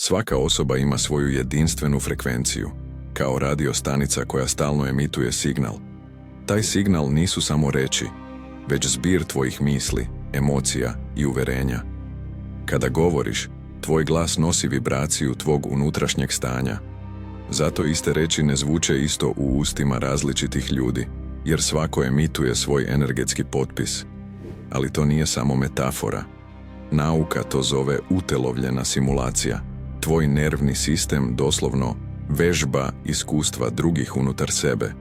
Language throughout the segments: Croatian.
Svaka osoba ima svoju jedinstvenu frekvenciju, kao radio stanica koja stalno emituje signal. Taj signal nisu samo reči, već zbir tvojih misli, emocija i uverenja. Kada govoriš, tvoj glas nosi vibraciju tvog unutrašnjeg stanja. Zato iste reči ne zvuče isto u ustima različitih ljudi, jer svako emituje svoj energetski potpis. Ali to nije samo metafora. Nauka to zove utelovljena simulacija. Tvoj nervni sistem doslovno vežba iskustva drugih unutar sebe.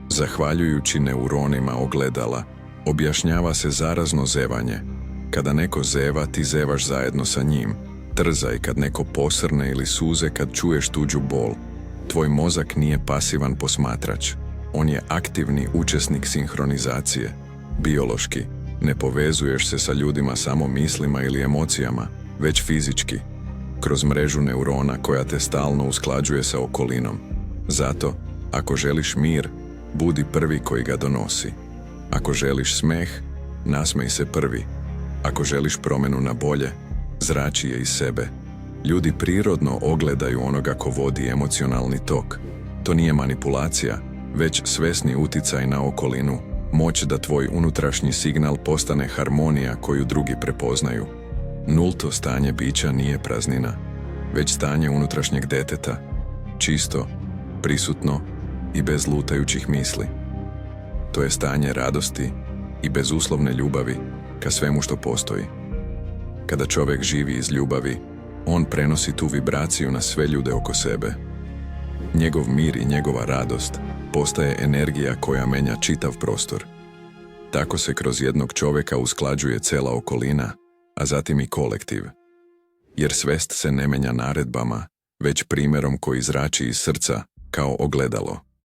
Zahvaljujući neuronima ogledala, objašnjava se zarazno zevanje. Kada neko zeva, ti zevaš zajedno sa njim. Trzaj kad neko posrne ili suze kad čuješ tuđu bol. Tvoj mozak nije pasivan posmatrač. On je aktivni učesnik sinhronizacije. Biološki, ne povezuješ se sa ljudima samo mislima ili emocijama, već fizički, kroz mrežu neurona koja te stalno usklađuje sa okolinom. Zato, ako želiš mir, budi prvi koji ga donosi. Ako želiš smeh, nasmej se prvi. Ako želiš promjenu na bolje, zrači je iz sebe. Ljudi prirodno ogledaju onoga ko vodi emocionalni tok. To nije manipulacija, već svesni uticaj na okolinu, moć da tvoj unutrašnji signal postane harmonija koju drugi prepoznaju. Nulto stanje bića nije praznina, već stanje unutrašnjeg deteta, čisto, prisutno i bez lutajućih misli. To je stanje radosti i bezuslovne ljubavi ka svemu što postoji. Kada čovjek živi iz ljubavi, on prenosi tu vibraciju na sve ljude oko sebe. Njegov mir i njegova radost postaje energija koja menja čitav prostor. Tako se kroz jednog čovjeka usklađuje cela okolina, a zatim i kolektiv. Jer svest se ne menja naredbama, već primjerom koji zrači iz srca kao ogledalo.